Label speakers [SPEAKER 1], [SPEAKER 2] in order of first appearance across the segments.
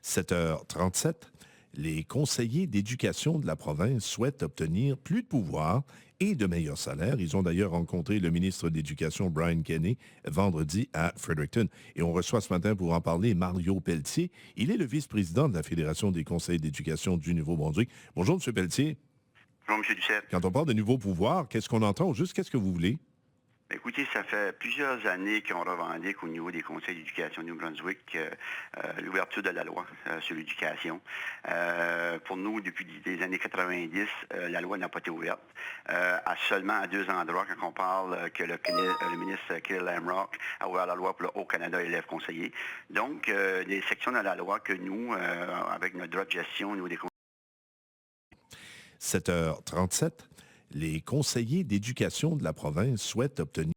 [SPEAKER 1] 7h37, les conseillers d'éducation de la province souhaitent obtenir plus de pouvoir et de meilleurs salaires. Ils ont d'ailleurs rencontré le ministre d'Éducation, Brian Kenney, vendredi à Fredericton. Et on reçoit ce matin pour en parler Mario Pelletier. Il est le vice-président de la Fédération des conseillers d'éducation du Nouveau-Brunswick. Bonjour, M. Pelletier.
[SPEAKER 2] Bonjour, M. Duceppe.
[SPEAKER 1] Quand on parle de nouveaux pouvoirs, qu'est-ce qu'on entend ou juste qu'est-ce que vous voulez?
[SPEAKER 2] Écoutez, ça fait plusieurs années qu'on revendique au niveau des conseils d'éducation du Nouveau-Brunswick l'ouverture de la loi sur l'éducation. Pour nous, depuis les années 90, la loi n'a pas été ouverte. Seulement à deux endroits, quand on parle que le ministre Kirill Lamrock a ouvert la loi pour le Haut-Canada élèves conseillers. Donc, des sections de la loi que nous, avec notre droit de gestion au niveau des
[SPEAKER 1] 7h37, les conseillers d'éducation de la province souhaitent obtenir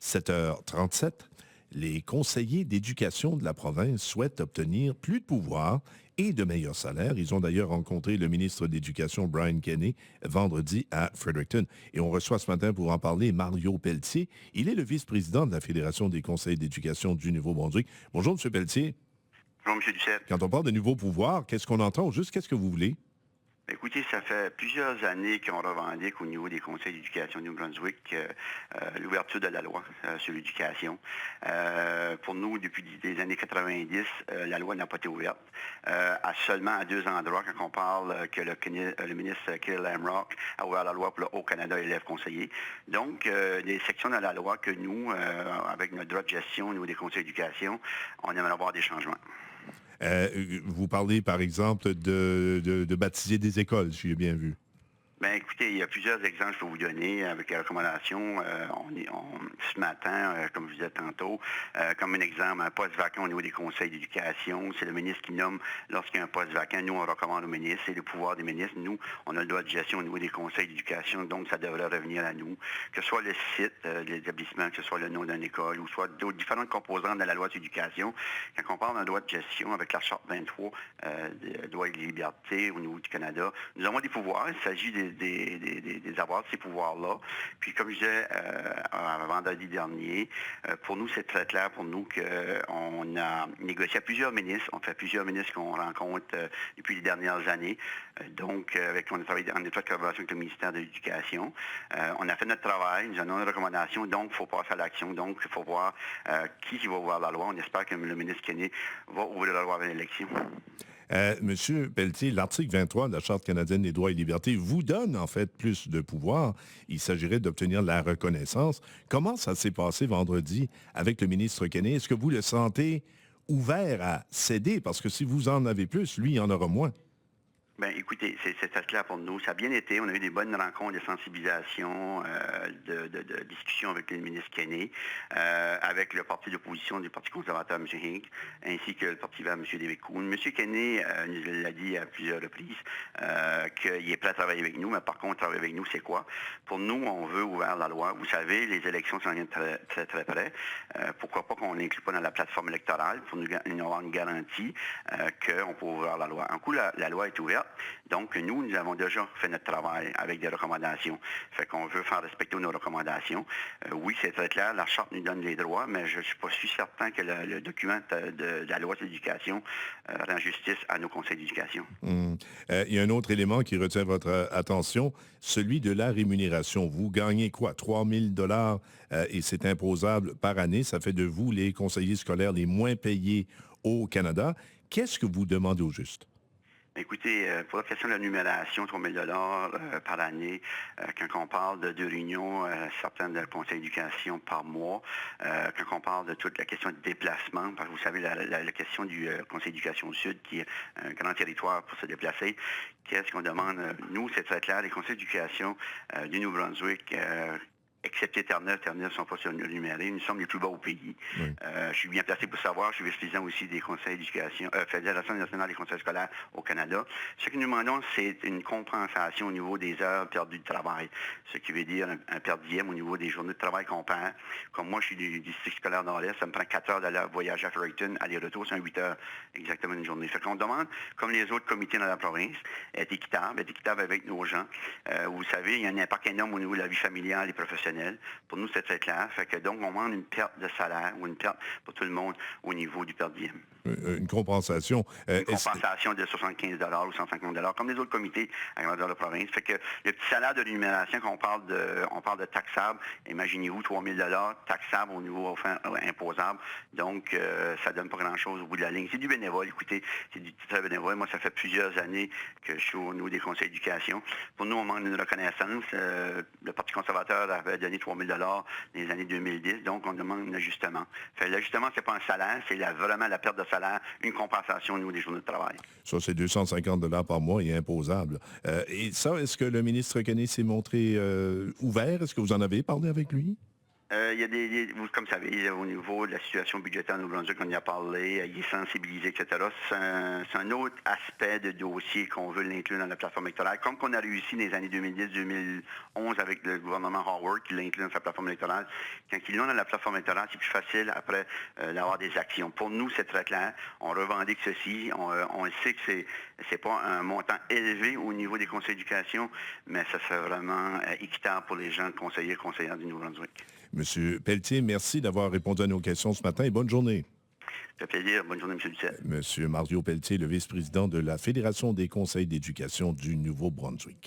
[SPEAKER 1] 7h37, les conseillers d'éducation de la province souhaitent obtenir plus de pouvoir et de meilleurs salaires. Ils ont d'ailleurs rencontré le ministre d'Éducation, Brian Kenney, vendredi à Fredericton. Et on reçoit ce matin pour en parler Mario Pelletier. Il est le vice-président de la Fédération des conseillers d'éducation du Nouveau-Brunswick. Bonjour, M. Pelletier.
[SPEAKER 2] Bonjour, M. Duceppe.
[SPEAKER 1] Quand on parle de nouveaux pouvoirs, qu'est-ce qu'on entend ou juste qu'est-ce que vous voulez?
[SPEAKER 2] Écoutez, ça fait plusieurs années qu'on revendique au niveau des conseils d'éducation du Nouveau-Brunswick l'ouverture de la loi sur l'éducation. Pour nous, depuis les années 90, la loi n'a pas été ouverte. Seulement à deux endroits, quand on parle que le ministre Kirill Lamrock a ouvert la loi pour le Haut-Canada élèves conseillers. Donc, des sections de la loi que nous, avec notre droit de gestion au niveau des conseils d'éducation, on aimerait avoir des changements.
[SPEAKER 1] Vous parlez, par exemple, de baptiser des écoles, si j'ai bien vu.
[SPEAKER 2] Bien, écoutez, il y a plusieurs exemples que je peux vous donner avec les recommandations. Ce matin, comme je vous disais tantôt, comme un exemple, un poste vacant au niveau des conseils d'éducation, c'est le ministre qui nomme lorsqu'il y a un poste vacant. Nous, on recommande au ministre, c'est le pouvoir des ministres. Nous, on a le droit de gestion au niveau des conseils d'éducation, donc ça devrait revenir à nous. Que ce soit le site, l'établissement, que ce soit le nom d'une école, ou soit d'autres différentes composantes de la loi d'éducation. Quand on parle d'un droit de gestion avec la Charte 23, droits et libertés au niveau du Canada, nous avons des pouvoirs. Il s'agit des avoirs de ces pouvoirs-là. Puis comme je disais vendredi dernier, pour nous, c'est très clair pour nous qu'on a négocié à plusieurs ministres. On fait plusieurs ministres qu'on rencontre depuis les dernières années. Donc, on a travaillé en étroite collaboration avec le ministère de l'Éducation. On a fait notre travail, nous avons une recommandation, donc il faut passer à l'action. Donc, il faut voir qui va ouvrir la loi. On espère que le ministre Kenney va ouvrir la loi avant l'élection.
[SPEAKER 1] Monsieur Pelletier, l'article 23 de la Charte canadienne des droits et libertés vous donne en fait plus de pouvoir. Il s'agirait d'obtenir la reconnaissance. Comment ça s'est passé vendredi avec le ministre Kenney? Est-ce que vous le sentez ouvert à céder? Parce que si vous en avez plus, lui, il en aura moins.
[SPEAKER 2] Bien, écoutez, c'est très clair pour nous. Ça a bien été. On a eu des bonnes rencontres de sensibilisation, de discussion avec le ministre Kenney, avec le parti d'opposition du Parti conservateur, M. Hink, ainsi que le Parti vert, M. David Kuhn. M. Kenney nous l'a dit à plusieurs reprises qu'il est prêt à travailler avec nous, mais par contre, travailler avec nous, c'est quoi? Pour nous, on veut ouvrir la loi. Vous savez, les élections s'en viennent très, très, très près. Pourquoi pas qu'on n'inclut pas dans la plateforme électorale pour nous avoir une garantie qu'on peut ouvrir la loi. Un coup, la loi est ouverte. Donc, nous avons déjà fait notre travail avec des recommandations. Fait qu'on veut faire respecter nos recommandations. Oui, c'est très clair, la Charte nous donne les droits, mais je ne suis pas certain que le document de la loi d'éducation rend justice à nos conseils d'éducation.
[SPEAKER 1] Il y a un autre élément qui retient votre attention, celui de la rémunération. Vous gagnez quoi? 3 000 et c'est imposable par année. Ça fait de vous les conseillers scolaires les moins payés au Canada. Qu'est-ce que vous demandez au juste?
[SPEAKER 2] Écoutez, pour la question de la numération, 3 000 par année, quand on parle de deux réunions, certaines de conseil d'éducation par mois, quand on parle de toute la question de déplacement, parce que vous savez, la question du conseil d'éducation Sud, qui est un grand territoire pour se déplacer, qu'est-ce qu'on demande? Nous, c'est très clair, les conseils d'éducation du Nouveau-Brunswick, excepté Terre-Neuve ne sont pas surnumératés. Nous sommes les plus bas au pays.
[SPEAKER 1] Oui.
[SPEAKER 2] Je suis bien placé pour savoir. Je suis vice-président aussi des conseils d'éducation, Fédération nationale des conseils scolaires au Canada. Ce que nous demandons, c'est une compensation au niveau des heures perdues de travail. Ce qui veut dire un per diem au niveau des journées de travail qu'on perd. Comme moi, je suis du district scolaire Nord-Est, ça me prend 4 heures d'aller voyager à Fredericton, aller-retour, c'est 8 heures exactement une journée. Fait qu'on demande, comme les autres comités dans la province, être équitable avec nos gens. Vous savez, il y a un impact énorme au niveau de la vie familiale et professionnelle. proportionnel. Pour nous, c'est très clair. Fait que donc, on demande une perte de salaire ou une perte pour tout le monde au niveau du per diem.
[SPEAKER 1] Une compensation.
[SPEAKER 2] Une compensation de 75 ou 150 comme les autres comités à grandeur de province. Fait que le petit salaire de rémunération qu'on parle de taxable, imaginez-vous 3 000 taxable au niveau imposable. Donc, ça donne pas grand-chose au bout de la ligne. C'est du bénévole, écoutez, c'est du très bénévole. Moi, ça fait plusieurs années que je suis au niveau des conseils d'éducation. Pour nous, on manque d'une reconnaissance. Le Parti conservateur avait donné 3 000 dans les années 2010, donc on demande un ajustement. L'ajustement, c'est pas un salaire, c'est vraiment la perte de salaire, une compensation au niveau des journées de travail.
[SPEAKER 1] Ça, c'est 250 par mois et imposable. Et ça, est-ce que le ministre Kenney s'est montré ouvert? Est-ce que vous en avez parlé avec lui?
[SPEAKER 2] Il y a comme vous savez, au niveau de la situation budgétaire au Nouveau-Brunswick, on y a parlé, il est sensibilisé, etc. C'est un autre aspect de dossier qu'on veut l'inclure dans la plateforme électorale. Comme qu'on a réussi dans les années 2010-2011 avec le gouvernement Howard, qui l'a inclus dans sa plateforme électorale. Quand ils l'ont dans la plateforme électorale, c'est plus facile après d'avoir des actions. Pour nous, c'est très clair. On revendique ceci. On sait que c'est pas un montant élevé au niveau des conseils d'éducation, mais ça serait vraiment équitable pour les gens conseillers et conseillères du Nouveau-Brunswick.
[SPEAKER 1] Monsieur Pelletier, merci d'avoir répondu à nos questions ce matin et bonne journée.
[SPEAKER 2] Ça fait plaisir. Bonne journée, M. Ducel.
[SPEAKER 1] Monsieur Mario Pelletier, le vice-président de la Fédération des conseils d'éducation du Nouveau-Brunswick.